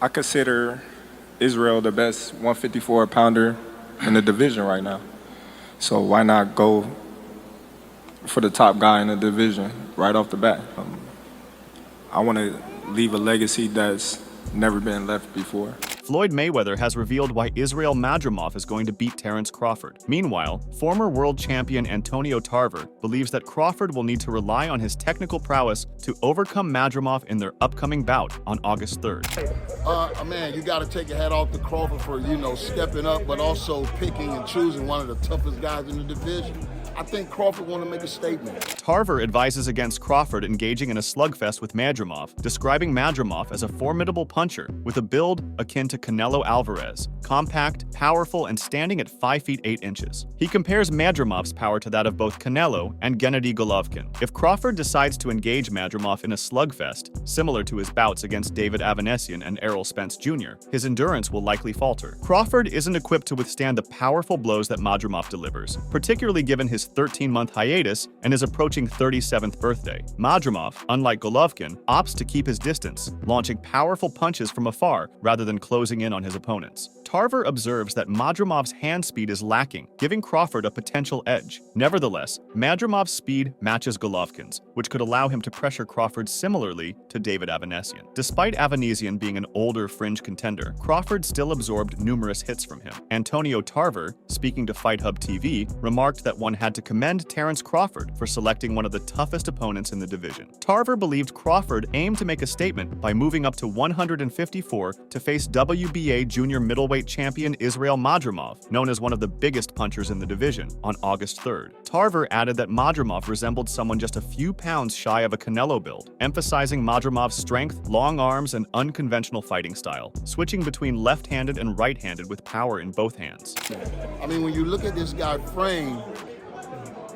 I consider Israil the best 154-pounder in the division right now. So why not go for the top guy in the division right off the bat? I want to leave a legacy that's never been left before. Floyd Mayweather has revealed why Israil Madrimov is going to beat Terence Crawford. Meanwhile, former world champion Antonio Tarver believes that Crawford will need to rely on his technical prowess to overcome Madrimov in their upcoming bout on August 3rd. Man, you got to take your hat off to Crawford for, stepping up, but also picking and choosing one of the toughest guys in the division. I think Crawford want to make a statement. Tarver advises against Crawford engaging in a slugfest with Madrimov, describing Madrimov as a formidable puncher with a build akin to Canelo Alvarez, compact, powerful, and standing at 5 feet 8 inches. He compares Madrimov's power to that of both Canelo and Gennady Golovkin. If Crawford decides to engage Madrimov in a slugfest, similar to his bouts against David Avanesian and Errol Spence Jr., his endurance will likely falter. Crawford isn't equipped to withstand the powerful blows that Madrimov delivers, particularly given his 13-month hiatus and his approaching 37th birthday. Madrimov, unlike Golovkin, opts to keep his distance, launching powerful punches from afar rather than closing in on his opponents. Tarver observes that Madrimov's hand speed is lacking, giving Crawford a potential edge. Nevertheless, Madrimov's speed matches Golovkin's, which could allow him to pressure Crawford similarly to David Avanesian. Despite Avanesian being an older fringe contender, Crawford still absorbed numerous hits from him. Antonio Tarver, speaking to Fight Hub TV, remarked that one had to commend Terence Crawford for selecting one of the toughest opponents in the division. Tarver believed Crawford aimed to make a statement by moving up to 154 to face WBA junior middleweight champion Israil Madrimov, known as one of the biggest punchers in the division, on August 3rd. Tarver added that Madrimov resembled someone just a few pounds shy of a Canelo build, emphasizing Madrimov's strength, long arms, and unconventional fighting style, switching between left-handed and right-handed with power in both hands. I mean, when you look at this guy frame,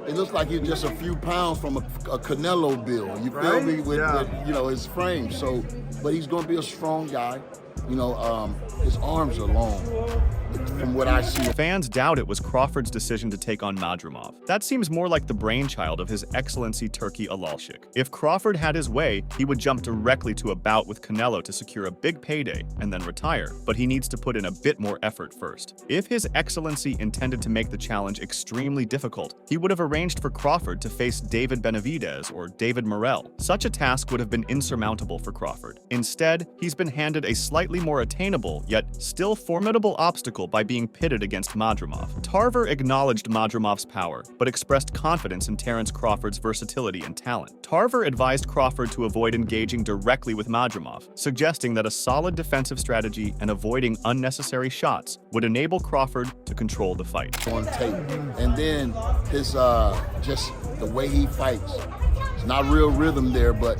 it looks like he's just a few pounds from a Canelo build. You feel me? With his frame. So, but he's going to be a strong guy. His arms are long, from what I see. Fans doubt it was Crawford's decision to take on Madrimov. That seems more like the brainchild of His Excellency Turki Alalshikh. If Crawford had his way, he would jump directly to a bout with Canelo to secure a big payday and then retire, but he needs to put in a bit more effort first. If His Excellency intended to make the challenge extremely difficult, he would have arranged for Crawford to face David Benavidez or David Morrell. Such a task would have been insurmountable for Crawford. Instead, he's been handed a slightly more attainable, yet still formidable obstacle by being pitted against Madrimov. Tarver acknowledged Madrimov's power, but expressed confidence in Terence Crawford's versatility and talent. Tarver advised Crawford to avoid engaging directly with Madrimov, suggesting that a solid defensive strategy and avoiding unnecessary shots would enable Crawford to control the fight. On tape, and then his just the way he fights, it's not real rhythm there, but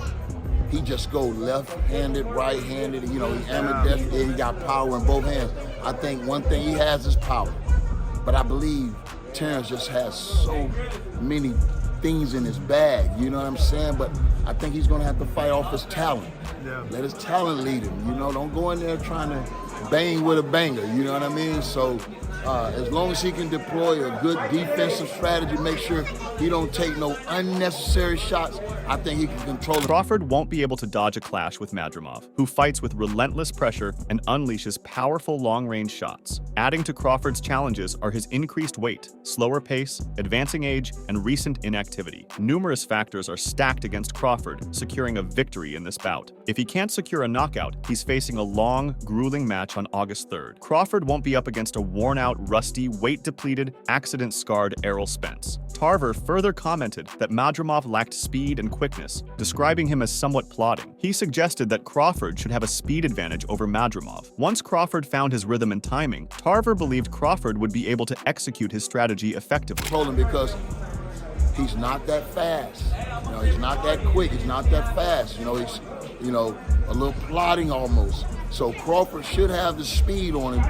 he just go left-handed, right-handed. He ambidextrous. He got power in both hands. I think one thing he has is power, but I believe Terence just has so many things in his bag. You know what I'm saying? But I think he's gonna have to fight off his talent. Let his talent lead him. Don't go in there trying to bang with a banger. You know what I mean? So as long as he can deploy a good defensive strategy, make sure he don't take no unnecessary shots, I think he can control it. Crawford won't be able to dodge a clash with Madrimov, who fights with relentless pressure and unleashes powerful long-range shots. Adding to Crawford's challenges are his increased weight, slower pace, advancing age, and recent inactivity. Numerous factors are stacked against Crawford, securing a victory in this bout. If he can't secure a knockout, he's facing a long, grueling match on August 3rd. Crawford won't be up against a worn-out, rusty, weight-depleted, accident-scarred Errol Spence. Tarver further commented that Madrimov lacked speed and quickness, describing him as somewhat plodding. He suggested that Crawford should have a speed advantage over Madrimov. Once Crawford found his rhythm and timing, Tarver believed Crawford would be able to execute his strategy effectively. Control him because he's not that fast. He's not that quick. He's not that fast. He's a little plodding almost. So Crawford should have the speed on him,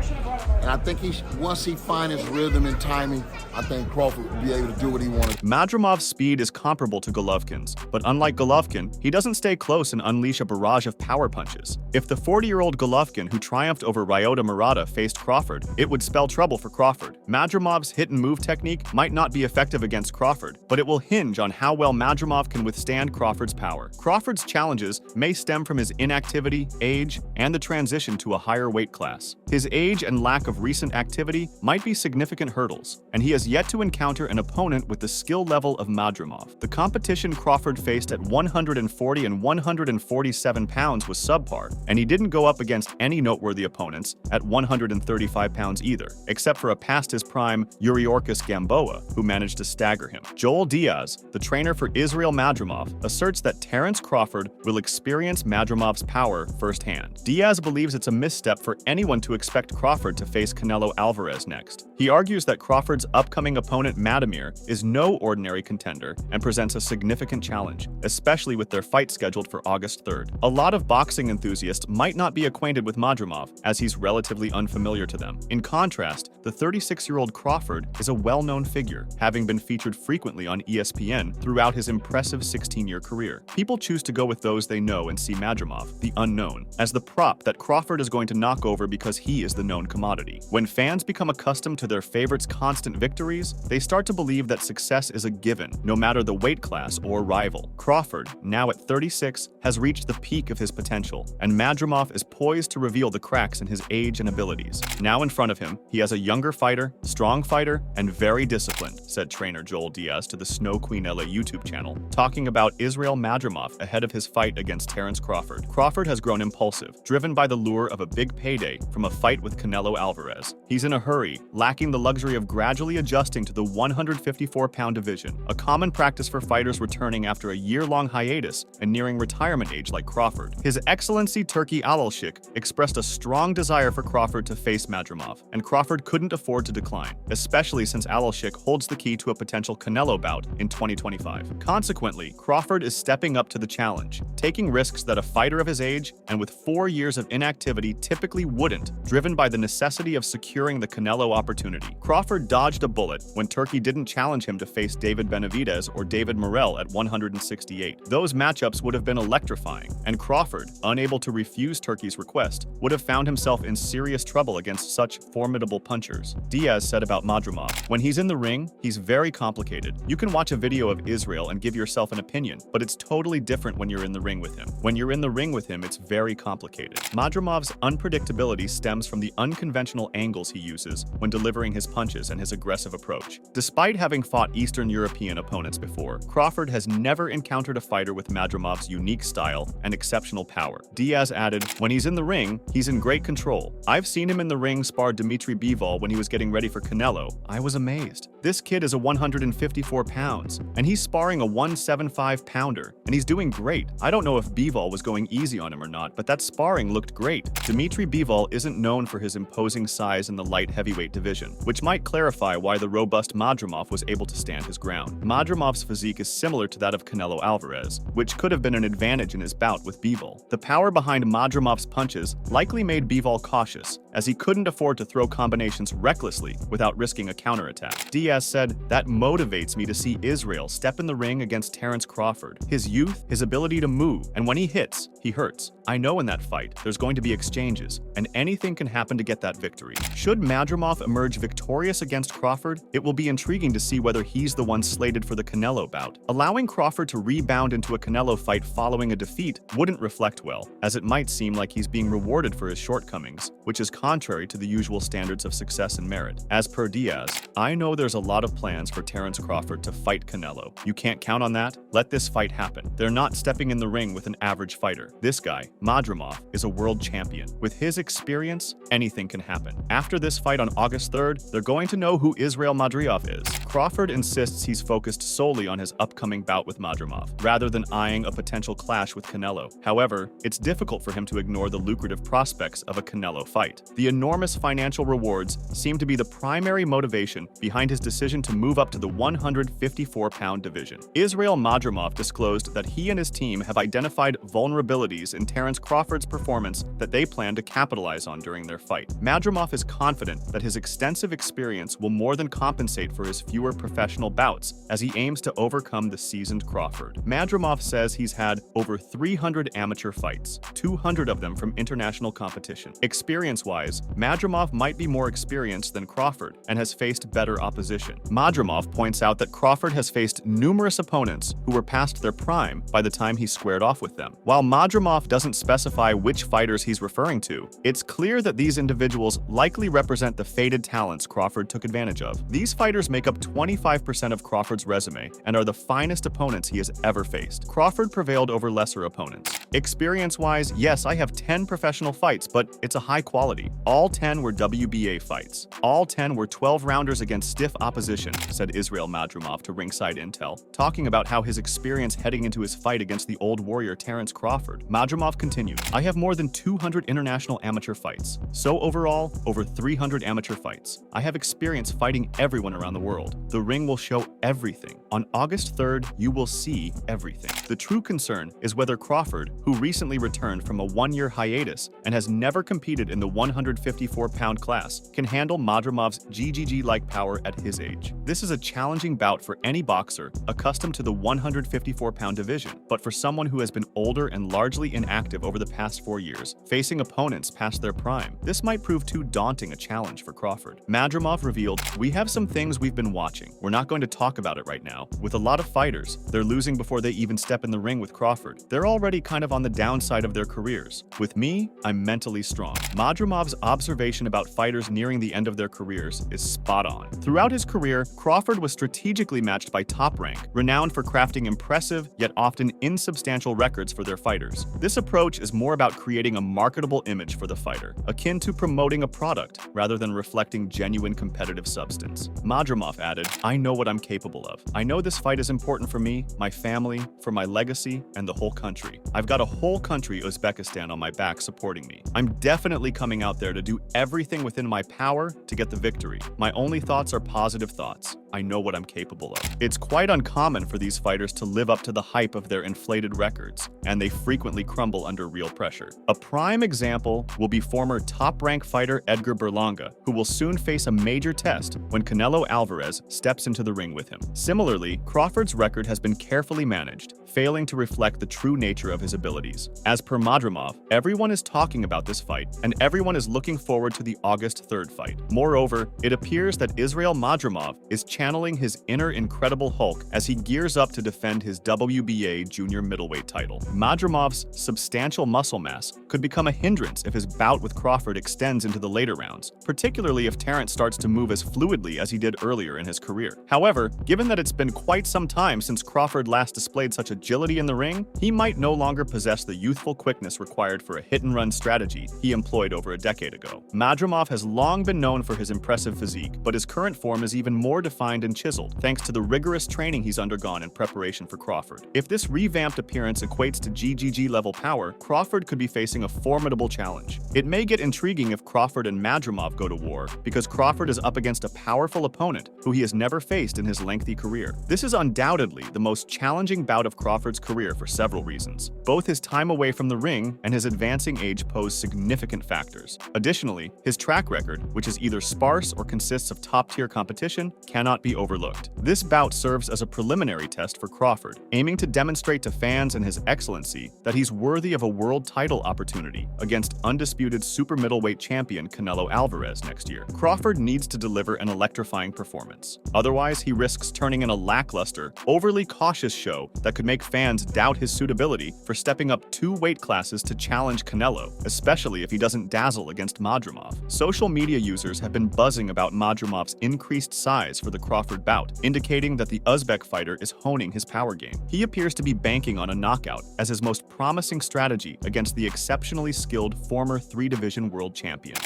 and I think once he finds his rhythm and timing, I think Crawford will be able to do what he wanted. Madrimov's speed is comparable to Golovkin's, but unlike Golovkin, he doesn't stay close and unleash a barrage of power punches. If the 40-year-old Golovkin who triumphed over Ryota Murata faced Crawford, it would spell trouble for Crawford. Madrimov's hit-and-move technique might not be effective against Crawford, but it will hinge on how well Madrimov can withstand Crawford's power. Crawford's challenges may stem from his inactivity, age, and the transition to a higher weight class. His age and lack of recent activity might be significant hurdles, and he has yet to encounter an opponent with the skill level of Madrimov. The competition Crawford faced at 140 and 147 pounds was subpar, and he didn't go up against any noteworthy opponents at 135 pounds either, except for a past-his-prime Yuriorkis Gamboa, who managed to stagger him. Joel Diaz, the trainer for Israil Madrimov, asserts that Terence Crawford will experience Madrimov's power firsthand. Diaz believes it's a misstep for anyone to expect Crawford to face Canelo Alvarez next. He argues that Crawford's upcoming opponent Madimir is no ordinary contender and presents a significant challenge, especially with their fight scheduled for August 3rd. A lot of boxing enthusiasts might not be acquainted with Madrimov, as he's relatively unfamiliar to them. In contrast, the 36-year-old Crawford is a well-known figure, having been featured frequently on ESPN throughout his impressive 16-year career. People choose to go with those they know and see Madrimov, the unknown, as the prop that Crawford is going to knock over because he is the known commodity. When fans become accustomed to their favorites' constant victories, they start to believe that success is a given, no matter the weight class or rival. Crawford, now at 36, has reached the peak of his potential, and Madrimov is poised to reveal the cracks in his age and abilities. Now in front of him, he has a younger fighter, strong fighter, and very disciplined, said trainer Joel Diaz to the Snow Queen LA YouTube channel, talking about Israil Madrimov ahead of his fight against Terence Crawford. Crawford has grown impulsive, driven by the lure of a big payday from a fight with Canelo Alvarez. He's in a hurry, lacking the luxury of gradually adjusting to the 154-pound division, a common practice for fighters returning after a year-long hiatus and nearing retirement age like Crawford. His Excellency Turki Alalshikh expressed a strong desire for Crawford to face Madrimov, and Crawford couldn't afford to decline, especially since Alalshikh holds the key to a potential Canelo bout in 2025. Consequently, Crawford is stepping up to the challenge, taking risks that a fighter of his age and with 4 years of inactivity typically wouldn't, driven by the necessity of securing the Canelo opportunity. Crawford dodged a bullet when Turki didn't challenge him to face David Benavidez or David Morrell at 168. Those matchups would have been electrifying, and Crawford, unable to refuse Turki's request, would have found himself in serious trouble against such formidable punchers. Diaz said about Madrimov, "When he's in the ring, he's very complicated. You can watch a video of Israil and give yourself an opinion, but it's totally different when you're in the ring with him. When you're in the ring with him, it's very complicated." Madrimov's unpredictability stems from the unconventional angles he uses when delivering his punches and his aggressive approach. Despite having fought Eastern European opponents before, Crawford has never encountered a fighter with Madrimov's unique style and exceptional power. Diaz added, "When he's in the ring, he's in great control. I've seen him in the ring spar Dmitry Bivol when he was getting ready for Canelo. I was amazed. This kid is a 154 pounds, and he's sparring a 175-pounder, and he's doing great. I don't know if Bivol was going easy on him or not, but that sparring looked great." Dmitry Bivol isn't known for his imposing size in the light heavyweight division, which might clarify why the robust Madrimov was able to stand his ground. Madrimov's physique is similar to that of Canelo Alvarez, which could have been an advantage in his bout with Bivol. The power behind Madrimov's punches likely made Bivol cautious, as he couldn't afford to throw combinations recklessly without risking a counterattack. Diaz said, "That motivates me to see Israil step in the ring against Terence Crawford. His youth, his ability to move, and when he hits, he hurts. I know in that fight, there's going to be exchanges, and anything can happen to get that victory." Should Madrimov emerge victorious against Crawford, it will be intriguing to see whether he's the one slated for the Canelo bout. Allowing Crawford to rebound into a Canelo fight following a defeat wouldn't reflect well, as it might seem like he's being rewarded for his shortcomings, which is contrary to the usual standards of success and merit. As per Diaz, "I know there's a lot of plans for Terence Crawford to fight Canelo. You can't count on that. Let this fight happen. They're not stepping in the ring with an average fighter. This guy, Madrimov, is a world champion. With his experience, anything can happen." After this fight on August 3rd, they're going to know who Israil Madrimov is. Crawford insists he's focused solely on his upcoming bout with Madrimov, rather than eyeing a potential clash with Canelo. However, it's difficult for him to ignore the lucrative prospects of a Canelo fight. The enormous financial rewards seem to be the primary motivation behind his decision to move up to the 154-pound division. Israil Madrimov disclosed that he and his team have identified vulnerabilities in Terence Crawford's performance that they plan to capitalize on during their fight. Madrimov is confident that his extensive experience will more than compensate for his fewer professional bouts as he aims to overcome the seasoned Crawford. Madrimov says he's had over 300 amateur fights, 200 of them from international competition. Experience-wise, Madrimov might be more experienced than Crawford and has faced better opposition. Madrimov points out that Crawford has faced numerous opponents who were past their prime by the time he squared off with them. While Madrimov doesn't specify which fight fighters he's referring to, it's clear that these individuals likely represent the faded talents Crawford took advantage of. These fighters make up 25% of Crawford's resume and are the finest opponents he has ever faced. Crawford prevailed over lesser opponents. Experience-wise, yes, I have 10 professional fights, but it's a high quality. All 10 were WBA fights. All 10 were 12-rounders against stiff opposition, said Israil Madrimov to Ringside Intel, talking about how his experience heading into his fight against the old warrior Terence Crawford. Madrimov continued, I have more than 200 international amateur fights. So overall, over 300 amateur fights. I have experience fighting everyone around the world. The ring will show everything. On August 3rd, you will see everything. The true concern is whether Crawford, who recently returned from a one-year hiatus and has never competed in the 154-pound class, can handle Madrimov's GGG-like power at his age. This is a challenging bout for any boxer accustomed to the 154-pound division, but for someone who has been older and largely inactive over the past 4 years, facing opponents past their prime, this might prove too daunting a challenge for Crawford. Madrimov revealed, we have some things we've been watching. We're not going to talk about it right now. With a lot of fighters, they're losing before they even step in the ring with Crawford. They're already kind of on the downside of their careers. With me, I'm mentally strong. Madrimov's observation about fighters nearing the end of their careers is spot on. Throughout his career, Crawford was strategically matched by Top Rank, renowned for crafting impressive yet often insubstantial records for their fighters. This approach is more about creating a marketable image for the fighter, akin to promoting a product rather than reflecting genuine competitive substance. Madrimov added, I know what I'm capable of. I know this fight is important for me, my family, for my legacy, and the whole country. I've got a whole country, Uzbekistan, on my back supporting me. I'm definitely coming out there to do everything within my power to get the victory. My only thoughts are positive thoughts. I know what I'm capable of. It's quite uncommon for these fighters to live up to the hype of their inflated records, and they frequently crumble under real pressure. A prime example will be former top-rank fighter Edgar Berlanga, who will soon face a major test when Canelo Alvarez steps into the ring with him. Similarly, Crawford's record has been carefully managed, failing to reflect the true nature of his abilities. As per Madrimov, everyone is talking about this fight, and everyone is looking forward to the August 3rd fight. Moreover, it appears that Israil Madrimov is channeling his inner Incredible Hulk as he gears up to defend his WBA junior middleweight title. Madrimov's substantial muscle mass could become a hindrance if his bout with Crawford extends into the later rounds, particularly if Terence starts to move as fluidly as he did earlier in his career. However, given that it's been quite some time since Crawford last displayed such agility in the ring, he might no longer possess the youthful quickness required for a hit-and-run strategy he employed over a decade ago. Madrimov has long been known for his impressive physique, but his current form is even more defined and chiseled, thanks to the rigorous training he's undergone in preparation for Crawford. If this revamped appearance equates to GGG-level power, Crawford could be facing a formidable challenge. It may get intriguing if Crawford and Madrimov go to war, because Crawford is up against a powerful opponent who he has never faced in his lengthy career. This is undoubtedly the most challenging bout of Crawford's career for several reasons. Both his time away from the ring and his advancing age pose significant factors. Additionally, his track record, which is either sparse or consists of top-tier competition, cannot be overlooked. This bout serves as a preliminary test for Crawford, aiming to demonstrate to fans and his excellency that he's worthy of a world title opportunity against undisputed super middleweight champion Canelo Alvarez next year. Crawford needs to deliver an electrifying performance. Otherwise, he risks turning in a lackluster, overly cautious show that could make fans doubt his suitability for stepping up 2 weight classes to challenge Canelo, especially if he doesn't dazzle against Madrimov. Social media users have been buzzing about Madrimov's increased size for the Crawford bout, indicating that the Uzbek fighter is honing his power game. He appears to be banking on a knockout as his most promising strategy against the exceptionally skilled former 3-division world champion.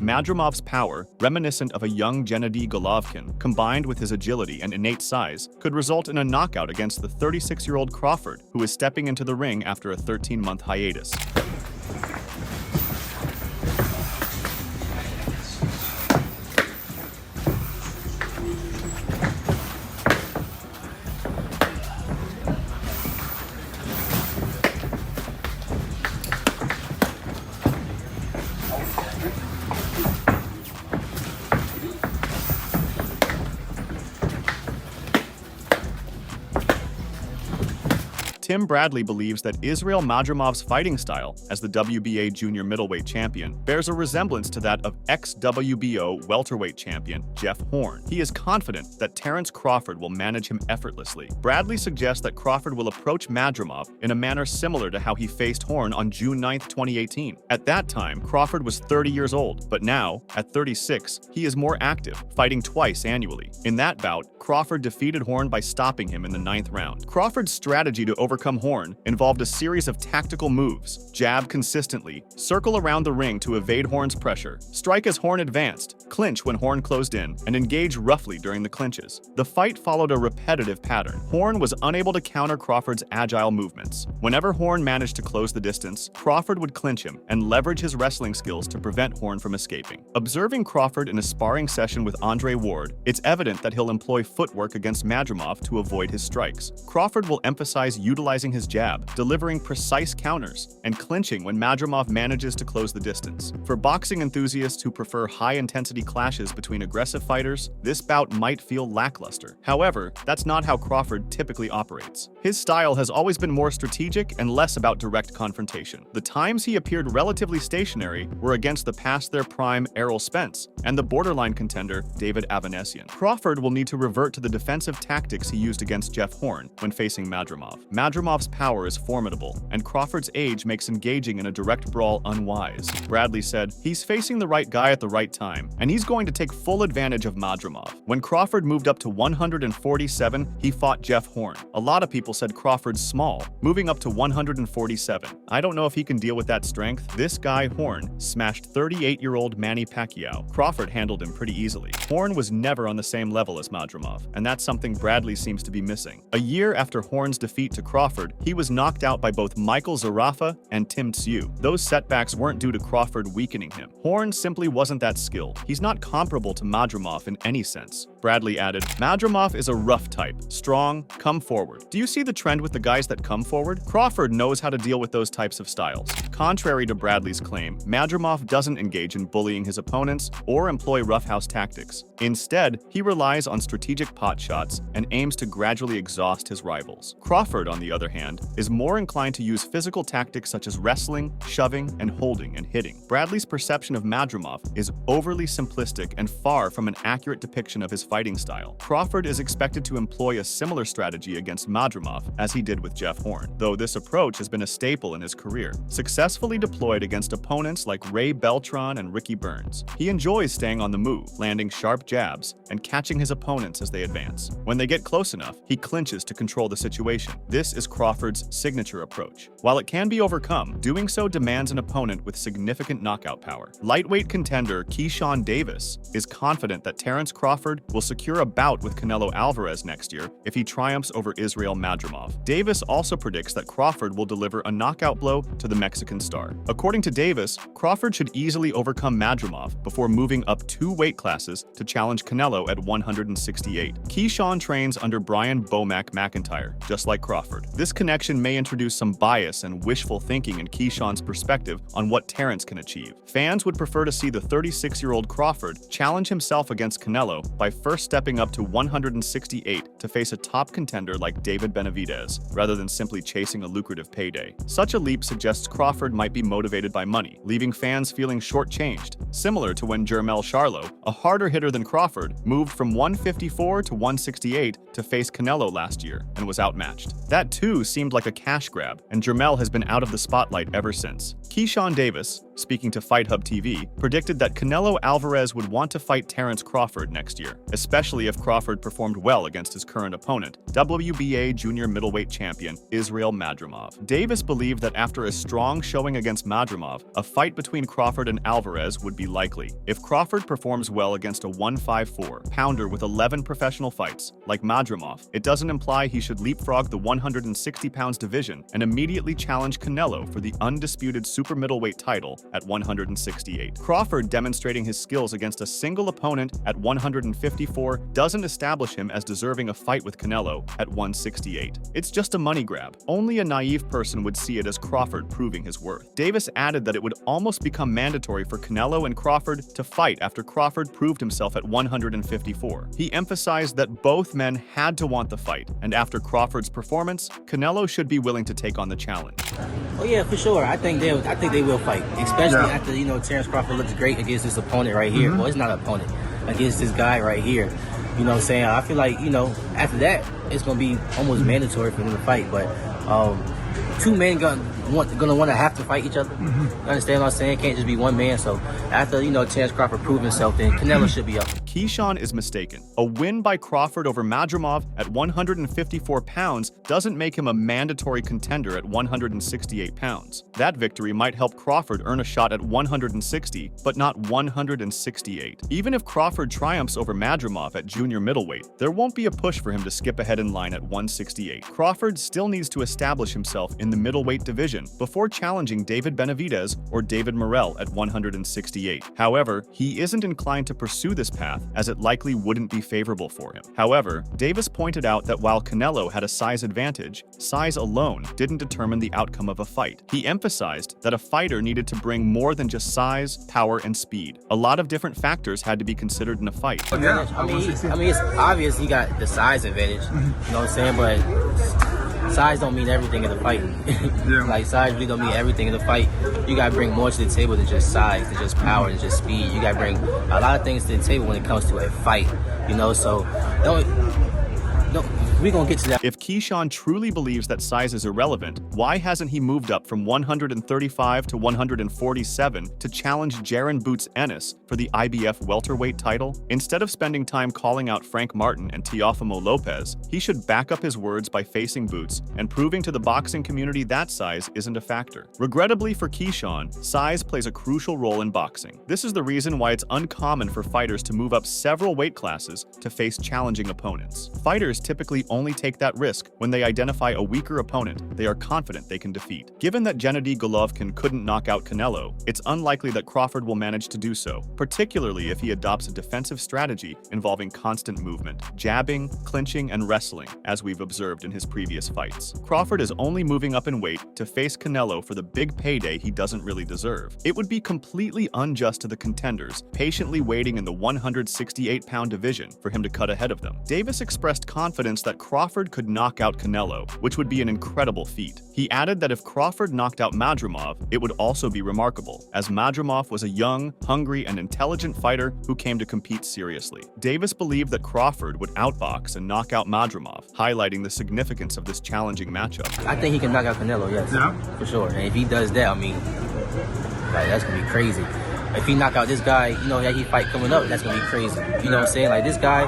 Madrimov's power, reminiscent of a young Gennady Golovkin, combined with his agility and innate size, could result in a knockout against the 36-year-old Crawford, who is stepping into the ring after a 13-month hiatus. Tim Bradley believes that Israil Madrimov's fighting style as the WBA junior middledweight champion bears a resemblance to that of ex-WBO welterweight champion Jeff Horn. He is confident that Terence Crawford will manage him effortlessly. Bradley suggests that Crawford will approach Madrimov in a manner similar to how he faced Horn on June 9, 2018. At that time, Crawford was 30 years old, but now, at 36, he is more active, fighting twice annually. In that bout, Crawford defeated Horn by stopping him in the 9th round. Crawford's strategy to overcome Horn involved a series of tactical moves: jab consistently, circle around the ring to evade Horn's pressure, strike as Horn advanced, clinch when Horn closed in, and engage roughly during the clinches. The fight followed a repetitive pattern. Horn was unable to counter Crawford's agile movements. Whenever Horn managed to close the distance, Crawford would clinch him and leverage his wrestling skills to prevent Horn from escaping. Observing Crawford in a sparring session with Andre Ward, it's evident that he'll employ footwork against Madrimov to avoid his strikes. Crawford will emphasize utilizing his jab, delivering precise counters, and clinching when Madrimov manages to close the distance. For boxing enthusiasts who prefer high-intensity clashes between aggressive fighters, this bout might feel lackluster. However, that's not how Crawford typically operates. His style has always been more strategic and less about direct confrontation. The times he appeared relatively stationary were against the past their prime Errol Spence and the borderline contender David Avanesian. Crawford will need to revert to the defensive tactics he used against Jeff Horn when facing Madrimov. Madrimov's power is formidable, and Crawford's age makes engaging in a direct brawl unwise. Bradley said, "He's facing the right guy at the right time, and he's going to take full advantage of Madrimov." When Crawford moved up to 147, he fought Jeff Horn. A lot of people said Crawford's small, moving up to 147. I don't know if he can deal with that strength. This guy, Horn, smashed 38-year-old Manny Pacquiao. Crawford handled him pretty easily. Horn was never on the same level as Madrimov, and that's something Bradley seems to be missing. A year after Horn's defeat to Crawford, he was knocked out by both Michael Zarafa and Tim Tszyu. Those setbacks weren't due to Crawford weakening him. Horn simply wasn't that skilled. He's not comparable to Madrimov in any sense. Bradley added, "Madrimov is a rough type, strong, come forward. Do you see the trend with the guys that come forward? Crawford knows how to deal with those types of styles." Contrary to Bradley's claim, Madrimov doesn't engage in bullying his opponents or employ roughhouse tactics. Instead, he relies on strategic pot shots and aims to gradually exhaust his rivals. Crawford, on the other hand, is more inclined to use physical tactics such as wrestling, shoving, and holding and hitting. Bradley's perception of Madrimov is overly simplistic and far from an accurate depiction of his fighting style. Crawford is expected to employ a similar strategy against Madrimov as he did with Jeff Horn, though this approach has been a staple in his career, successfully deployed against opponents like Ray Beltran and Ricky Burns. He enjoys staying on the move, landing sharp jabs, and catching his opponents as they advance. When they get close enough, he clinches to control the situation. This is Crawford's signature approach. While it can be overcome, doing so demands an opponent with significant knockout power. Lightweight contender Kesan Davis is confident that Terence Crawford will secure a bout with Canelo Alvarez next year if he triumphs over Israil Madrimov. Davis also predicts that Crawford will deliver a knockout blow to the Mexican star. According to Davis, Crawford should easily overcome Madrimov before moving up 2 weight classes to challenge Canelo at 168. Kesan trains under Brian Bomac McIntyre, just like Crawford. This connection may introduce some bias and wishful thinking in Kesan's perspective on what Terence can achieve. Fans would prefer to see the 36-year-old Crawford challenge himself against Canelo by first stepping up to 168 to face a top contender like David Benavidez, rather than simply chasing a lucrative payday. Such a leap suggests Crawford might be motivated by money, leaving fans feeling shortchanged, similar to when Jermell Charlo, a harder hitter than Crawford, moved from 154 to 168 to face Canelo last year and was outmatched. That too seemed like a cash grab, and Jermell has been out of the spotlight ever since. Kesan Davis, speaking to Fight Hub TV, predicted that Canelo Alvarez would want to fight Terence Crawford next year, especially if Crawford performed well against his current opponent, WBA junior middleweight champion Israil Madrimov. Davis believed that after a strong showing against Madrimov, a fight between Crawford and Alvarez would be likely. If Crawford performs well against a 154 pounder with 11 professional fights, like Madrimov, it doesn't imply he should leapfrog the 160 pounds division and immediately challenge Canelo for the undisputed super middleweight title at 168. Crawford demonstrating his skills against a single opponent at 154 doesn't establish him as deserving a fight with Canelo at 168. It's just a money grab. Only a naive person would see it as Crawford proving his worth. Davis added that it would almost become mandatory for Canelo and Crawford to fight after Crawford proved himself at 154. He emphasized that both men had to want the fight, and after Crawford's performance, Canelo should be willing to take on the challenge. Oh yeah, for sure. I think they will fight, especially after Terence Crawford looks great against this opponent right here. Well, it's not an opponent, against this guy right here. You know what I'm saying? I feel like after that, it's gonna be almost mandatory for them to fight. But two men gonna want to have to fight each other. You understand what I'm saying? It can't just be one man. So after Terence Crawford proved himself, then Canelo should be up. Kesan is mistaken. A win by Crawford over Madrimov at 154 pounds doesn't make him a mandatory contender at 168 pounds. That victory might help Crawford earn a shot at 160, but not 168. Even if Crawford triumphs over Madrimov at junior middleweight, there won't be a push for him to skip ahead in line at 168. Crawford still needs to establish himself in the middleweight division before challenging David Benavidez or David Morrell at 168. However, he isn't inclined to pursue this path as it likely wouldn't be favorable for him. However, Davis pointed out that while Canelo had a size advantage, size alone didn't determine the outcome of a fight. He emphasized that a fighter needed to bring more than just size, power, and speed. A lot of different factors had to be considered in a fight. Yeah. I mean, it's obvious he got the size advantage. You know what I'm saying? But size don't mean everything in the fight. Like, size really don't mean everything in the fight. You gotta bring more to the table than just size, than just power, than just speed. You gotta bring a lot of things to the table when it comes to a fight. So we're gonna get to that. If Kesan truly believes that size is irrelevant, why hasn't he moved up from 135 to 147 to challenge Jaron Boots Ennis for the IBF welterweight title? Instead of spending time calling out Frank Martin and Teofimo Lopez, he should back up his words by facing Boots and proving to the boxing community that size isn't a factor. Regrettably for Kesan, size plays a crucial role in boxing. This is the reason why it's uncommon for fighters to move up several weight classes to face challenging opponents. Fighters typically only take that risk when they identify a weaker opponent they are confident they can defeat. Given that Gennady Golovkin couldn't knock out Canelo, it's unlikely that Crawford will manage to do so, particularly if he adopts a defensive strategy involving constant movement, jabbing, clinching, and wrestling, as we've observed in his previous fights. Crawford is only moving up in weight to face Canelo for the big payday he doesn't really deserve. It would be completely unjust to the contenders, patiently waiting in the 168-pound division for him to cut ahead of them. Davis expressed confidence that Crawford could knock out Canelo, which would be an incredible feat. He added that if Crawford knocked out Madrimov, it would also be remarkable, as Madrimov was a young, hungry, and intelligent fighter who came to compete seriously. Davis believed that Crawford would outbox and knock out Madrimov, highlighting the significance of this challenging matchup. I think he can knock out Canelo, yes, for sure. And if he does that, that's gonna be crazy. If he knock out this guy, that he fight coming up, that's gonna be crazy. You know what I'm saying? Like, this guy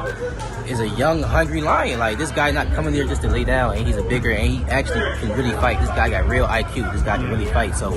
is a young, hungry lion. Like, this guy not coming there just to lay down, and he's a bigger, and he actually can really fight. This guy got real IQ. This guy can really fight. So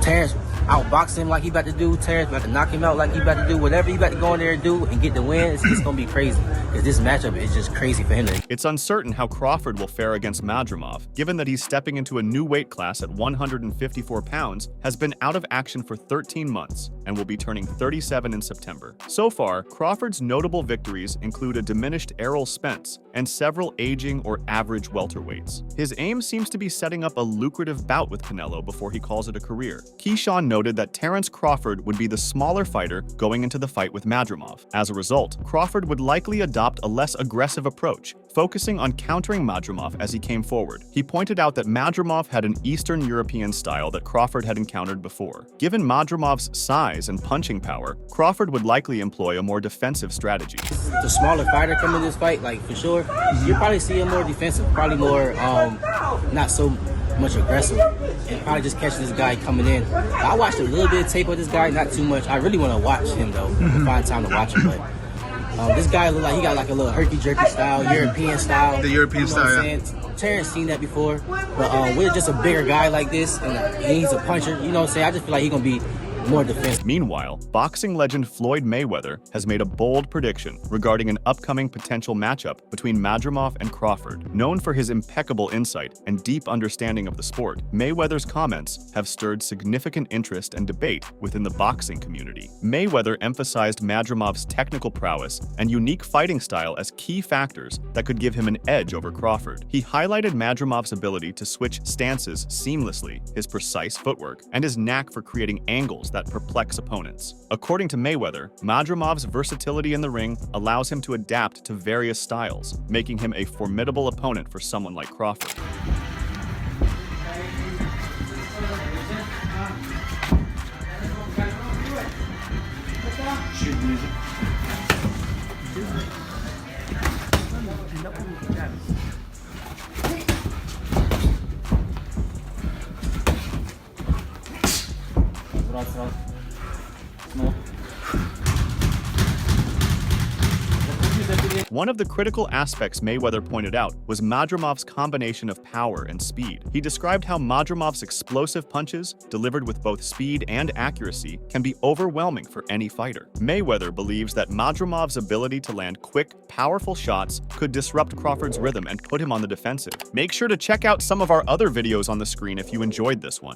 Terence outbox him like he about to do. Terence about to knock him out like he about to do. Whatever he about to go in there and do and get the win, it's just gonna be crazy. Because this matchup is just crazy for him. It's uncertain how Crawford will fare against Madrimov, given that he's stepping into a new weight class at 154 pounds, has been out of action for 13 months, and will be turning 37 in September. So far, Crawford's notable victories include a diminished Errol Spence and several aging or average welterweights. His aim seems to be setting up a lucrative bout with Canelo before he calls it a career. Kesan noted that Terence Crawford would be the smaller fighter going into the fight with Madrimov. As a result, Crawford would likely adopt a less aggressive approach, focusing on countering Madrimov as he came forward. He pointed out that Madrimov had an Eastern European style that Crawford had encountered before. Given Madrimov's size and punching power, Crawford would likely employ a more defensive strategy. The smaller fighter coming in this fight, for sure, you'll probably see him more defensive, probably more not so much aggressive, and probably just catch this guy coming in. I watched a little bit of tape of this guy, not too much. I really want to watch him though, find time to watch him. But this guy look like he got like a little herky-jerky style, European style. The European style, yeah. Terence seen that before, but with just a bigger guy like this, and he's a puncher, I just feel like he's gonna be more defensive. Meanwhile, boxing legend Floyd Mayweather has made a bold prediction regarding an upcoming potential matchup between Madrimov and Crawford. Known for his impeccable insight and deep understanding of the sport, Mayweather's comments have stirred significant interest and debate within the boxing community. Mayweather emphasized Madrimov's technical prowess and unique fighting style as key factors that could give him an edge over Crawford. He highlighted Madrimov's ability to switch stances seamlessly, his precise footwork, and his knack for creating angles that perplex opponents. According to Mayweather, Madrimov's versatility in the ring allows him to adapt to various styles, making him a formidable opponent for someone like Crawford. One of the critical aspects Mayweather pointed out was Madrimov's combination of power and speed. He described how Madrimov's explosive punches, delivered with both speed and accuracy, can be overwhelming for any fighter. Mayweather believes that Madrimov's ability to land quick, powerful shots could disrupt Crawford's rhythm and put him on the defensive. Make sure to check out some of our other videos on the screen if you enjoyed this one.